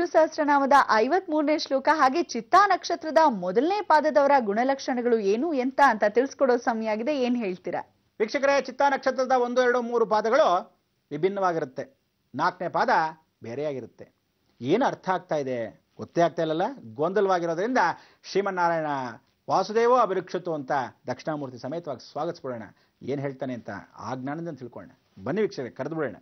ವಿಷ್ಣು ಸಹಸ್ರನಾಮದ 53ನೇ ಶ್ಲೋಕ ಹಾಗೆ ಚಿತ್ತಾ ನಕ್ಷತ್ರದ ಮೊದಲನೇ ಪಾದದವರ ಗುಣಲಕ್ಷಣಗಳು ಏನು ಎಂತ ಅಂತ ತಿಳಿಸ್ಕೊಡೋ ಸಮಯ ಆಗಿದೆ. ಏನ್ ಹೇಳ್ತೀರಾ ವೀಕ್ಷಕರೇ? ಚಿತ್ತಾ ನಕ್ಷತ್ರದ 1, 2, 3 ಪಾದಗಳು ವಿಭಿನ್ನವಾಗಿರುತ್ತೆ. 4ನೇ ಪಾದ ಬೇರೆಯಾಗಿರುತ್ತೆ. ಏನು ಅರ್ಥ ಆಗ್ತಾ ಇದೆ ಗೊತ್ತೇ ಆಗ್ತಾ ಇಲ್ಲಲ್ಲ, ಗೊಂದಲವಾಗಿರೋದ್ರಿಂದ ಶ್ರೀಮನ್ನಾರಾಯಣ ವಾಸುದೇವೋ ಅಭಿರುಕ್ಷತು ಅಂತ ದಕ್ಷಿಣಾಮೂರ್ತಿ ಸಮೇತವಾಗಿ ಸ್ವಾಗತಿಸ್ಬಿಡೋಣ. ಏನು ಹೇಳ್ತಾನೆ ಅಂತ ಆ ಜ್ಞಾನದಿಂದ ತಿಳ್ಕೊಳ್ಳೋಣ. ಬನ್ನಿ ವೀಕ್ಷಕರೇ, ಕರೆದು ಬಿಡೋಣ.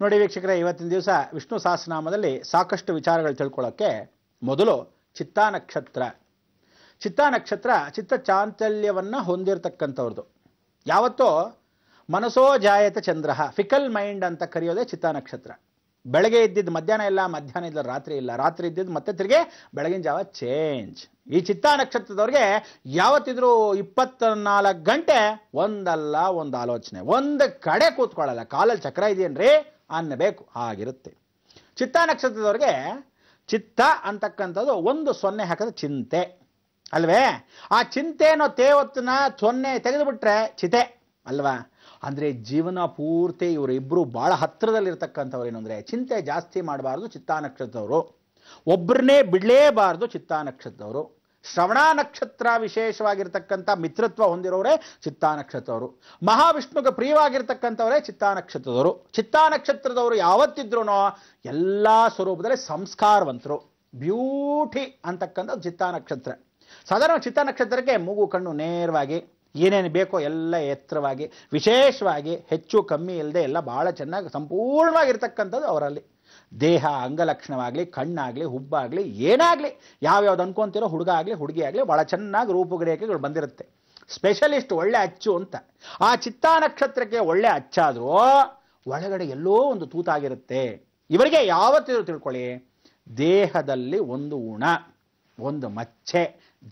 ನೋಡಿ ವೀಕ್ಷಕರೇ, ಇವತ್ತಿನ ದಿವಸ ವಿಷ್ಣು ಸಹಸ್ರನಾಮದಲ್ಲಿ ಸಾಕಷ್ಟು ವಿಚಾರಗಳು ತಿಳ್ಕೊಳ್ಳೋಕ್ಕೆ ಮೊದಲು ಚಿತ್ತಾ ನಕ್ಷತ್ರ. ಚಿತ್ತಾ ನಕ್ಷತ್ರ ಚಿತ್ತ ಚಾಂಚಲ್ಯವನ್ನು ಹೊಂದಿರತಕ್ಕಂಥವ್ರದ್ದು. ಯಾವತ್ತೋ ಮನಸೋ ಜಾಯತ ಚಂದ್ರ, ಫಿಕಲ್ ಮೈಂಡ್ ಅಂತ ಕರೆಯೋದೇ ಚಿತ್ತಾ ನಕ್ಷತ್ರ. ಬೆಳಗ್ಗೆ ಇದ್ದಿದ್ದು ಮಧ್ಯಾಹ್ನ ಇಲ್ಲ, ಮಧ್ಯಾಹ್ನ ಇದ್ದ ರಾತ್ರಿ ಇಲ್ಲ, ರಾತ್ರಿ ಇದ್ದಿದ್ದು ಮತ್ತೆ ತಿರುಗಿ ಬೆಳಗಿನ ಜಾವ ಚೇಂಜ್. ಈ ಚಿತ್ತಾ ನಕ್ಷತ್ರದವ್ರಿಗೆ ಯಾವತ್ತಿದ್ರೂ 24 ಗಂಟೆ ಒಂದಲ್ಲ ಒಂದು ಆಲೋಚನೆ, ಒಂದು ಕಡೆ ಕೂತ್ಕೊಳ್ಳಲ್ಲ. ಕಾಲಲ್ಲಿ ಚಕ್ರ ಇದೆಯೇನ್ರಿ ಅನ್ನಬೇಕು, ಹಾಗಿರುತ್ತೆ. ಚಿತ್ತಾ ನಕ್ಷತ್ರದವ್ರಿಗೆ ಚಿತ್ತ ಅಂತಕ್ಕಂಥದ್ದು 1 ಹಾಕಿದ್ರೆ ಚಿಂತೆ ಅಲ್ವೇ? ಆ ಚಿಂತೆ ಅನ್ನೋ ತೇವತ್ತನ್ನ 0 ತೆಗೆದುಬಿಟ್ರೆ ಚಿತೆ ಅಲ್ವಾ? ಅಂದರೆ ಜೀವನ ಪೂರ್ತಿ ಇವರಿಬ್ಬರು ಭಾಳ ಹತ್ತಿರದಲ್ಲಿರ್ತಕ್ಕಂಥವ್ರು. ಏನು ಅಂದರೆ ಚಿಂತೆ ಜಾಸ್ತಿ ಮಾಡಬಾರ್ದು ಚಿತ್ತಾ ನಕ್ಷತ್ರದವರು, ಒಬ್ಬರನ್ನೇ ಬಿಡಲೇಬಾರ್ದು ಚಿತ್ತಾ ನಕ್ಷತ್ರದವರು. ಶ್ರವಣ ನಕ್ಷತ್ರ ವಿಶೇಷವಾಗಿರ್ತಕ್ಕಂಥ ಮಿತ್ರತ್ವ ಹೊಂದಿರೋರೇ ಚಿತ್ತಾ ನಕ್ಷತ್ರದವರು. ಮಹಾವಿಷ್ಣುಗೆ ಪ್ರಿಯವಾಗಿರ್ತಕ್ಕಂಥವರೇ ಚಿತ್ತಾ ನಕ್ಷತ್ರದವರು. ಚಿತ್ತಾ ನಕ್ಷತ್ರದವರು ಯಾವತ್ತಿದ್ರೂ ಎಲ್ಲ ಸ್ವರೂಪದಲ್ಲಿ ಸಂಸ್ಕಾರವಂತರು, ಬ್ಯೂಟಿ ಅಂತಕ್ಕಂಥದ್ದು ಚಿತ್ತಾ ನಕ್ಷತ್ರ. ಸಾಧಾರಣ ಚಿತ್ತಾ ನಕ್ಷತ್ರಕ್ಕೆ ಮೂಗು ಕಣ್ಣು ನೇರವಾಗಿ, ಏನೇನು ಬೇಕೋ ಎಲ್ಲ ಎತ್ತರವಾಗಿ, ವಿಶೇಷವಾಗಿ ಹೆಚ್ಚು ಕಮ್ಮಿ ಇಲ್ಲದೆ ಎಲ್ಲ ಭಾಳ ಚೆನ್ನಾಗಿ ಸಂಪೂರ್ಣವಾಗಿರ್ತಕ್ಕಂಥದ್ದು ಅವರಲ್ಲಿ. ದೇಹ ಅಂಗಲಕ್ಷಣವಾಗಲಿ, ಕಣ್ಣಾಗಲಿ, ಹುಬ್ಬಾಗಲಿ, ಏನಾಗಲಿ, ಯಾವ್ಯಾವ್ದು ಅನ್ಕೊಂತಿರೋ ಹುಡುಗ ಆಗಲಿ ಹುಡುಗಿ ಆಗಲಿ ಭಾಳ ಚೆನ್ನಾಗಿ ರೂಪುರೇಖೆಗಳು ಬಂದಿರುತ್ತೆ. ಸ್ಪೆಷಲಿಸ್ಟ್ ಒಳ್ಳೆ ಅಚ್ಚು ಅಂತ. ಆ ಚಿತ್ತಾ ನಕ್ಷತ್ರಕ್ಕೆ ಒಳ್ಳೆ ಅಚ್ಚಾದರೂ ಒಳಗಡೆ ಎಲ್ಲೋ ಒಂದು ತೂತಾಗಿರುತ್ತೆ. ಇವರಿಗೆ ಯಾವತ್ತಿದ್ರು ತಿಳ್ಕೊಳ್ಳಿ, ದೇಹದಲ್ಲಿ ಒಂದು ಉಣ, ಒಂದು ಮಚ್ಚೆ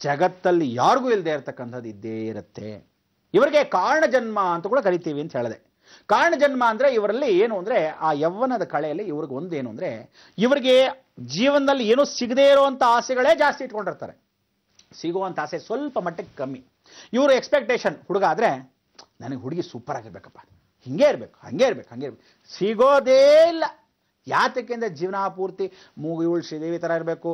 ಜಗತ್ತಲ್ಲಿ ಯಾರಿಗೂ ಇಲ್ಲದೆ ಇರತಕ್ಕಂಥದ್ದು ಇದ್ದೇ ಇರುತ್ತೆ. ಇವರಿಗೆ ಕಾರಣ ಜನ್ಮ ಅಂತ ಕೂಡ ಕರಿತೀವಿ ಅಂತ ಹೇಳಿದೆ. ಕಾರಣ ಜನ್ಮ ಅಂದರೆ ಇವರಲ್ಲಿ ಏನು ಅಂದರೆ ಆ ಯೌವನದ ಕಳೆಯಲ್ಲಿ ಇವ್ರಿಗೆ ಒಂದೇನು ಅಂದರೆ ಇವರಿಗೆ ಜೀವನದಲ್ಲಿ ಏನೂ ಸಿಗದೇ ಇರುವಂಥ ಆಸೆಗಳೇ ಜಾಸ್ತಿ ಇಟ್ಕೊಂಡಿರ್ತಾರೆ. ಸಿಗುವಂಥ ಆಸೆ ಸ್ವಲ್ಪ ಮಟ್ಟಕ್ಕೆ ಕಮ್ಮಿ. ಇವರು ಎಕ್ಸ್ಪೆಕ್ಟೇಷನ್, ಹುಡುಗ ಆದರೆ ನನಗೆ ಹುಡುಗಿ ಸೂಪರ್ ಆಗಿರ್ಬೇಕಪ್ಪ, ಹಿಂಗೆ ಇರಬೇಕು, ಹಂಗೆ ಇರಬೇಕು, ಹಂಗೆ ಇರಬೇಕು. ಸಿಗೋದೇ ಇಲ್ಲ. ಯಾತಕ್ಕೆಂದರೆ ಜೀವನ ಪೂರ್ತಿ ಮೂಗು ಇವಳು ಶ್ರೀದೇವಿ ಥರ ಇರಬೇಕು,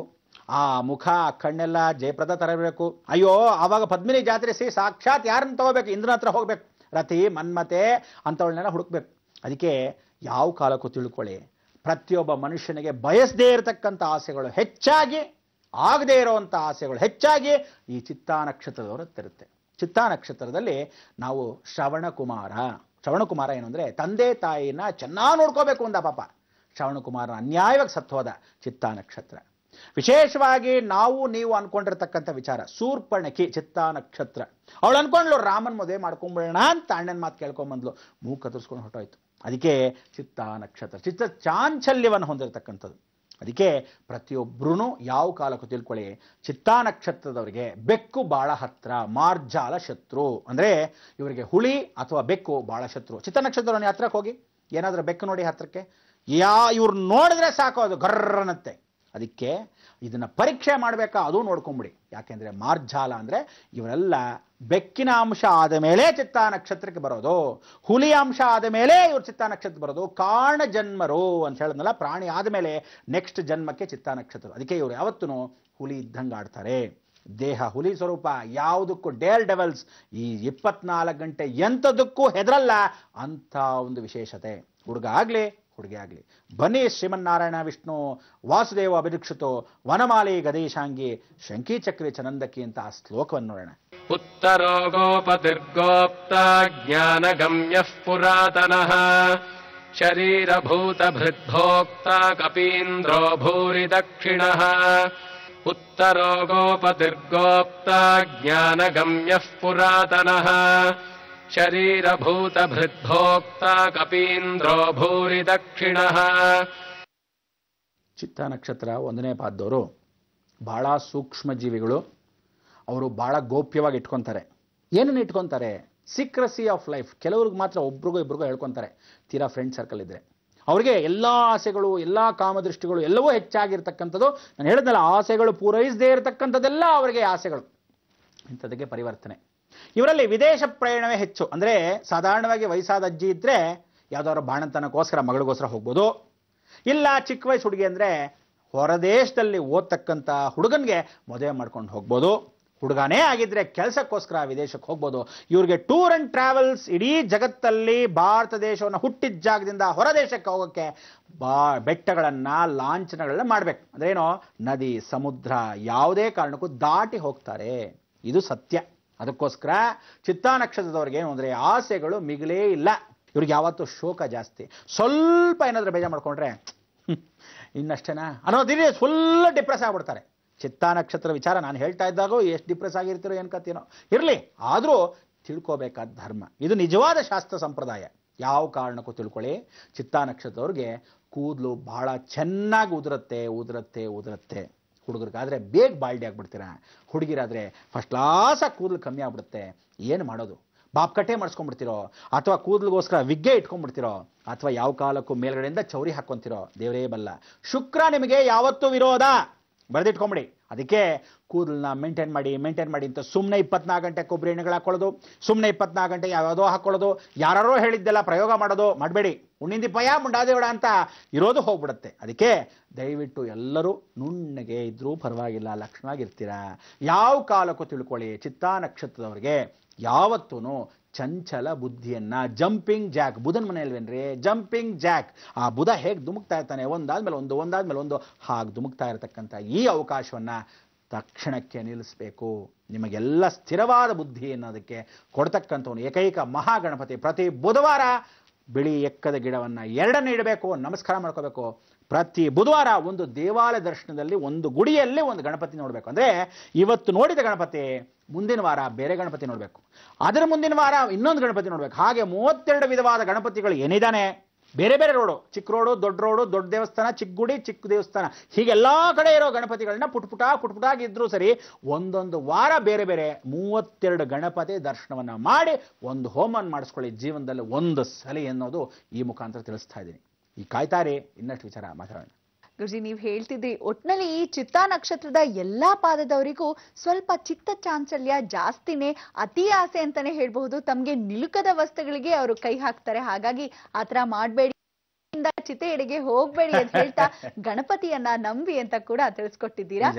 ಆ ಮುಖ ಕಣ್ಣೆಲ್ಲ ಜಯಪ್ರದ ಥರ ಇರಬೇಕು. ಅಯ್ಯೋ ಆವಾಗ ಪದ್ಮಿನಿ ಜಾತ್ರೆ ಸಾಕ್ಷಾತ್ ಯಾರನ್ನು ತಗೋಬೇಕು, ಇಂದ್ರನ ಹತ್ರ ಹೋಗ್ಬೇಕು, ರತಿ ಮನ್ಮತೆ ಅಂಥವಳನ್ನೆಲ್ಲ ಹುಡುಕ್ಬೇಕು. ಅದಕ್ಕೆ ಯಾವ ಕಾಲಕ್ಕೂ ತಿಳ್ಕೊಳ್ಳಿ, ಪ್ರತಿಯೊಬ್ಬ ಮನುಷ್ಯನಿಗೆ ಬಯಸದೇ ಇರತಕ್ಕಂಥ ಆಸೆಗಳು ಹೆಚ್ಚಾಗಿ, ಆಗದೇ ಇರುವಂಥ ಆಸೆಗಳು ಹೆಚ್ಚಾಗಿ ಈ ಚಿತ್ತಾ ನಕ್ಷತ್ರದವರು ಇರುತ್ತೆ. ಚಿತ್ತಾ ನಕ್ಷತ್ರದಲ್ಲಿ ನಾವು ಶ್ರವಣಕುಮಾರ ಏನು ಅಂದರೆ ತಂದೆ ತಾಯಿನ ಚೆನ್ನಾಗಿ ನೋಡ್ಕೋಬೇಕು ಅಂದ ಪಾಪ. ಶ್ರವಣಕುಮಾರನ ಅನ್ಯಾಯವಾಗಿ ಸತ್ತೋದ ಚಿತ್ತಾ ನಕ್ಷತ್ರ. ವಿಶೇಷವಾಗಿ ನೀವು ಅನ್ಕೊಂಡಿರ್ತಕ್ಕಂಥ ವಿಚಾರ, ಶೂರ್ಪಣಖಿ ಚಿತ್ತಾ ನಕ್ಷತ್ರ. ಅವಳು ಅನ್ಕೊಂಡ್ಲು ರಾಮನ್ ಮದುವೆ ಮಾಡ್ಕೊಂಬಿಡೋಣ ಅಂತ ಅಣ್ಣನ ಮಾತು ಕೇಳ್ಕೊಂಬಂದ್ಲು, ಮೂಗು ಕತ್ತರಿಸ್ಕೊಂಡು ಹೊರಟೋಯ್ತು. ಅದಕ್ಕೆ ಚಿತ್ತಾ ನಕ್ಷತ್ರ ಚಿತ್ತ ಚಾಂಚಲ್ಯವನ್ನು ಹೊಂದಿರತಕ್ಕಂಥದ್ದು. ಅದಕ್ಕೆ ಪ್ರತಿಯೊಬ್ಬರೂ ಯಾವ ಕಾಲಕ್ಕೂ ತಿಳ್ಕೊಳ್ಳಿ, ಚಿತ್ತಾ ನಕ್ಷತ್ರದವರಿಗೆ ಬೆಕ್ಕು ಭಾಳ ಹತ್ರ, ಮಾರ್ಜಾಲ ಶತ್ರು. ಅಂದರೆ ಇವರಿಗೆ ಹುಳಿ ಅಥವಾ ಬೆಕ್ಕು ಭಾಳ ಶತ್ರು. ಚಿತ್ತಾ ನಕ್ಷತ್ರವನ್ನು ಹತ್ರಕ್ಕೆ ಹೋಗಿ ಏನಾದರೂ ಬೆಕ್ಕು ನೋಡಿ ಹತ್ರಕ್ಕೆ, ಇವ್ರು ನೋಡಿದ್ರೆ ಸಾಕು ಅದು ಗರ್ರನತ್ತೆ. ಅದಕ್ಕೆ ಇದನ್ನು ಪರೀಕ್ಷೆ ಮಾಡಬೇಕಾ ಅದು ನೋಡ್ಕೊಂಬಿಡಿ. ಯಾಕೆಂದರೆ ಮಾರ್ಜಾಲ ಅಂದರೆ ಇವರೆಲ್ಲ ಬೆಕ್ಕಿನ ಅಂಶ ಆದ ಮೇಲೆ ಚಿತ್ತಾ ನಕ್ಷತ್ರಕ್ಕೆ ಬರೋದು, ಹುಲಿ ಅಂಶ ಆದ ಮೇಲೆ ಇವ್ರು ಚಿತ್ತಾ ನಕ್ಷತ್ರಕ್ಕೆ ಬರೋದು. ಕಾರಣ ಜನ್ಮರು ಅಂತ ಹೇಳಿದ್ನಲ್ಲ, ಪ್ರಾಣಿ ಆದಮೇಲೆ ನೆಕ್ಸ್ಟ್ ಜನ್ಮಕ್ಕೆ ಚಿತ್ತಾ ನಕ್ಷತ್ರ. ಅದಕ್ಕೆ ಇವರು ಯಾವತ್ತೂ ಹುಲಿ ಇದ್ದಂಗೆ ಆಡ್ತಾರೆ. ದೇಹ ಹುಲಿ ಸ್ವರೂಪ, ಯಾವುದಕ್ಕೂ ಡೇರ್ ಡೆವಲ್ಸ್. ಈ 24 ಗಂಟೆ ಎಂಥದಕ್ಕೂ ಹೆದರಲ್ಲ ಅಂಥ ಒಂದು ವಿಶೇಷತೆ. ಹುಡುಗ ಆಗಲಿ ಹುಡುಗಿ ಆಗಲಿ. ಬನ್ನಿ ಶ್ರೀಮನ್ನಾರಾಯಣ ವಿಷ್ಣು ವಾಸುದೇವ ಅಭಿರುಕ್ಷಿತೋ ವನಮಾಲಿ ಗದೇಶಾಂಗಿ ಶಂಕಿ ಚಕ್ರಿ ಚನಂದಕಿ ಅಂತ ಆ ಶ್ಲೋಕವನ್ನು ನೋಡೋಣ. ಉತ್ತರೋ ಗೋಪತಿರ್ಗೋಪ್ತ ಜ್ಞಾನಗಮ್ಯಃ ಪುರಾತನಃ ಶರೀರಭೂತ ಭೃದ್ಭೋಕ್ತ ಕಪೀಂದ್ರೋ ಭೂರಿ ದಕ್ಷಿಣಃ. ಉತ್ತರೋ ಗೋಪತಿರ್ಗೋಪ್ತ ಜ್ಞಾನಗಮ್ಯಃ ಪುರಾತನಃ ಶರೀರಭೂತ ಭೃದ್ಭೋಕ್ತ ಕಪೀಂದ್ರೋ ಭೂರಿ ದಕ್ಷಿಣಃ. ಚಿತ್ತಾ ನಕ್ಷತ್ರ 1ನೇ ಪಾದದವರು ಬಹಳ ಸೂಕ್ಷ್ಮ ಜೀವಿಗಳು. ಅವರು ಬಹಳ ಗೋಪ್ಯವಾಗಿ ಇಟ್ಕೊತಾರೆ. ಏನನ್ನು ಇಟ್ಕೊತಾರೆ? Secrecy of life. ಕೆಲವ್ರಿಗೆ ಮಾತ್ರ ಒಬ್ರಿಗೋ ಇಬ್ರಿಗೋ ಹೇಳ್ಕೊತಾರೆ, ತೀರಾ ಫ್ರೆಂಡ್ ಸರ್ಕಲ್ ಇದ್ರೆ ಅವ್ರಿಗೆ ಎಲ್ಲ ಆಸೆಗಳು, ಎಲ್ಲ ಕಾಮದೃಷ್ಟಿಗಳು ಎಲ್ಲವೂ ಹೆಚ್ಚಾಗಿರ್ತಕ್ಕಂಥದ್ದು. ನಾನು ಹೇಳಿದ್ನಲ್ಲ, ಆಸೆಗಳು ಪೂರೈಸದೇ ಇರತಕ್ಕಂಥದ್ದೆಲ್ಲ ಅವರಿಗೆ ಆಸೆಗಳು. ಇಂಥದಕ್ಕೆ ಪರಿವರ್ತನೆ. ಇವರಲ್ಲಿ ವಿದೇಶ ಪ್ರಯಾಣವೇ ಹೆಚ್ಚು. ಅಂದರೆ ಸಾಧಾರಣವಾಗಿ ವಯಸ್ಸಾದ ಅಜ್ಜಿ ಇದ್ದರೆ ಯಾವುದಾದ್ರು ಬಾಣಂತನಕ್ಕೋಸ್ಕರ ಮಗಳಿಗೋಸ್ಕರ ಹೋಗ್ಬೋದು. ಇಲ್ಲ ಚಿಕ್ಕ ವಯಸ್ಸು ಹುಡುಗಿ ಅಂದರೆ ಹೊರದೇಶದಲ್ಲಿ ಓದ್ತಕ್ಕಂಥ ಹುಡುಗನಿಗೆ ಮದುವೆ ಮಾಡ್ಕೊಂಡು ಹೋಗ್ಬೋದು. ಹುಡುಗನೇ ಆಗಿದ್ರೆ ಕೆಲಸಕ್ಕೋಸ್ಕರ ವಿದೇಶಕ್ಕೆ ಹೋಗ್ಬೋದು. ಇವ್ರಿಗೆ ಟೂರ್ ಅಂಡ್ ಟ್ರಾವೆಲ್ಸ್ ಇಡೀ ಜಗತ್ತಲ್ಲಿ ಭಾರತ ದೇಶವನ್ನು ಹುಟ್ಟಿದ ಜಾಗದಿಂದ ಹೊರ ದೇಶಕ್ಕೆ ಹೋಗೋಕ್ಕೆ ಬೆಟ್ಟಗಳನ್ನು, ಲಾಂಛನಗಳನ್ನ ಮಾಡಬೇಕು. ಅಂದ್ರೇನೋ ನದಿ, ಸಮುದ್ರ ಯಾವುದೇ ಕಾರಣಕ್ಕೂ ದಾಟಿ ಹೋಗ್ತಾರೆ. ಇದು ಸತ್ಯ. ಅದಕ್ಕೋಸ್ಕರ ಚಿತ್ತಾ ನಕ್ಷತ್ರದವ್ರಿಗೆ ಏನು ಅಂದರೆ ಆಸೆಗಳು ಮಿಗಿಲೇ ಇಲ್ಲ. ಇವ್ರಿಗೆ ಯಾವತ್ತೂ ಶೋಕ ಜಾಸ್ತಿ. ಸ್ವಲ್ಪ ಏನಾದರೂ ಬೇಜಾರು ಮಾಡ್ಕೊಂಡ್ರೆ ಇನ್ನಷ್ಟೇನಾ ಅನ್ನೋದಿರಿ, ಫುಲ್ ಡಿಪ್ರೆಸ್ ಆಗ್ಬಿಡ್ತಾರೆ. ಚಿತ್ತಾ ನಕ್ಷತ್ರ ವಿಚಾರ ನಾನು ಹೇಳ್ತಾ ಇದ್ದಾಗೂ ಎಷ್ಟು ಡಿಪ್ರೆಸ್ ಆಗಿರ್ತೀರೋ ಏನು ಕತ್ತೀನೋ ಇರಲಿ, ಆದರೂ ತಿಳ್ಕೋಬೇಕಾದ ಧರ್ಮ ಇದು. ನಿಜವಾದ ಶಾಸ್ತ್ರ ಸಂಪ್ರದಾಯ. ಯಾವ ಕಾರಣಕ್ಕೂ ತಿಳ್ಕೊಳ್ಳಿ. ಚಿತ್ತಾ ನಕ್ಷತ್ರದವ್ರಿಗೆ ಕೂದಲು ಬಹಳ ಚೆನ್ನಾಗಿ ಉದುರುತ್ತೆ. ಹುಡುಗರಿಗಾದ್ರೆ ಬೇಗ ಬಾಲ್ಡಿ ಆಗ್ಬಿಡ್ತೀರ, ಹುಡುಗಿರಾದ್ರೆ ಫಸ್ಟ್ ಕ್ಲಾಸಾಗಿ ಕೂದಲು ಕಮ್ಮಿ ಆಗ್ಬಿಡುತ್ತೆ. ಏನು ಮಾಡೋದು? ಬಾಪ್ ಕಟ್ಟೆ ಮಾಡಿಸ್ಕೊಂಡ್ಬಿಡ್ತಿರೋ, ಅಥವಾ ಕೂದಲಿಗೋಸ್ಕರ ವಿಗ್ಗೆ ಇಟ್ಕೊಂಡ್ಬಿಡ್ತಿರೋ, ಅಥವಾ ಯಾವ ಕಾಲಕ್ಕೂ ಮೇಲ್ಗಡೆಯಿಂದ ಚೌರಿ ಹಾಕ್ಕೊಂತಿರೋ, ದೇವರೇ ಬಲ್ಲ. ಶುಕ್ರ ನಿಮಗೆ ಯಾವತ್ತೂ ವಿರೋಧ, ಬರೆದಿಟ್ಕೊಂಬಿಡಿ. ಅದಕ್ಕೆ ಕೂದಲನ್ನ ಮೇಂಟೈನ್ ಮಾಡಿ ಅಂತ ಸುಮ್ಮನೆ 24 ಗಂಟೆ ಕೊಬ್ಬರಿ ಎಣ್ಣೆಗಳು ಹಾಕೊಳ್ಳೋದು, ಸುಮ್ಮನೆ 24 ಗಂಟೆ ಯಾವುದೋ ಹಾಕೊಳ್ಳೋದು, ಯಾರೋ ಹೇಳಿದ್ದೆಲ್ಲ ಪ್ರಯೋಗ ಮಾಡೋದು ಮಾಡಬೇಡಿ. ಉಣ್ಣಿಂದಿ ಪಯ ಮುಂಡಾದೇವಡ ಅಂತ ಇರೋದು ಹೋಗ್ಬಿಡುತ್ತೆ. ಅದಕ್ಕೆ ದಯವಿಟ್ಟು ಎಲ್ಲರೂ ನುಣ್ಣಗೆ ಇದ್ರೂ ಪರವಾಗಿಲ್ಲ, ಲಕ್ಷಣವಾಗಿರ್ತೀರಾ. ಯಾವ ಕಾಲಕ್ಕೂ ತಿಳ್ಕೊಳ್ಳಿ, ಚಿತ್ತಾ ನಕ್ಷತ್ರದವ್ರಿಗೆ ಯಾವತ್ತೂ ಚಂಚಲ ಬುದ್ಧಿಯನ್ನ, ಜಂಪಿಂಗ್ ಜಾಕ್, ಬುಧನ ಮನೆಯಲ್ವೇನ್ರಿ ಜಂಪಿಂಗ್ ಜಾಕ್, ಆ ಬುಧ ಹೇಗೆ ಧುಮುಕ್ತಾ ಇರ್ತಾನೆ, ಒಂದಾದ್ಮೇಲೆ ಒಂದು ಹಾಗೆ ಧುಮುಕ್ತಾ ಇರತಕ್ಕಂಥ ಈ ಅವಕಾಶವನ್ನ ತಕ್ಷಣಕ್ಕೆ ನಿಲ್ಲಿಸಬೇಕು. ನಿಮಗೆಲ್ಲ ಸ್ಥಿರವಾದ ಬುದ್ಧಿ ಅನ್ನೋದಕ್ಕೆ ಕೊಡ್ತಕ್ಕಂಥವನು ಏಕೈಕ ಮಹಾಗಣಪತಿ. ಪ್ರತಿ ಬುಧವಾರ ಬಿಳಿ ಎಕ್ಕದ ಗಿಡವನ್ನು 2 ಇಡಬೇಕು, ನಮಸ್ಕಾರ ಮಾಡ್ಕೋಬೇಕು. ಪ್ರತಿ ಬುಧವಾರ ಒಂದು ದೇವಾಲಯ ದರ್ಶನದಲ್ಲಿ, ಒಂದು ಗುಡಿಯಲ್ಲಿ ಒಂದು ಗಣಪತಿ ನೋಡಬೇಕು. ಅಂದರೆ ಇವತ್ತು ನೋಡಿದ ಗಣಪತಿ ಮುಂದಿನ ವಾರ ಬೇರೆ ಗಣಪತಿ ನೋಡಬೇಕು, ಅದರ ಮುಂದಿನ ವಾರ ಇನ್ನೊಂದು ಗಣಪತಿ ನೋಡಬೇಕು. ಹಾಗೆ 32 ವಿಧವಾದ ಗಣಪತಿಗಳು ಏನಿದ್ದಾನೆ, ಬೇರೆ ಬೇರೆ ರೋಡು, ಚಿಕ್ಕ ರೋಡು, ದೊಡ್ಡ ದೇವಸ್ಥಾನ, ಚಿಕ್ಕ ಗುಡಿ, ಚಿಕ್ಕ ದೇವಸ್ಥಾನ, ಹೀಗೆಲ್ಲ ಕಡೆ ಇರೋ ಗಣಪತಿಗಳನ್ನ ಪುಟ್ಟಾಗಿದ್ರು ಸರಿ, ಒಂದೊಂದು ವಾರ ಬೇರೆ ಬೇರೆ 32 ಗಣಪತಿ ದರ್ಶನವನ್ನ ಮಾಡಿ ಒಂದು ಹೋಮನ್ ಮಾಡಿಸ್ಕೊಳ್ಳಿ ಜೀವನದಲ್ಲಿ ಒಂದು ಸಲ ಅನ್ನೋದು ಈ ಮುಖಾಂತರ ತಿಳಿಸ್ತಾ ಇದ್ದೀನಿ. ಈ ಕಾಯ್ತಾರೆ, ಇನ್ನಷ್ಟು ವಿಚಾರ ಮಾತಾಡೋಣ. ಗುರುಜಿ, ನೀವು ಹೇಳ್ತಿದ್ರಿ ಒಟ್ನಲ್ಲಿ ಈ ಚಿತ್ತಾ ನಕ್ಷತ್ರದ ಎಲ್ಲಾ ಪಾದದವರಿಗೂ ಸ್ವಲ್ಪ ಚಿತ್ತ ಚಾಂಚಲ್ಯ ಜಾಸ್ತಿನೇ, ಅತಿ ಆಸೆ ಅಂತಾನೆ ಹೇಳ್ಬಹುದು. ತಮ್ಗೆ ನಿಲುಕದ ವಸ್ತುಗಳಿಗೆ ಅವರು ಕೈ ಹಾಕ್ತಾರೆ. ಹಾಗಾಗಿ ಆತರ ಮಾಡಬೇಡಿ, ಚಿತೆ ಎಡೆಗೆ ಹೋಗ್ಬೇಡಿ ಅಂತ ಹೇಳ್ತಾ ಗಣಪತಿಯನ್ನ ನಂಬಿ ಅಂತ ಕೂಡ ತಿಳಿಸ್ಕೊಟ್ಟಿದ್ದೀರಾ.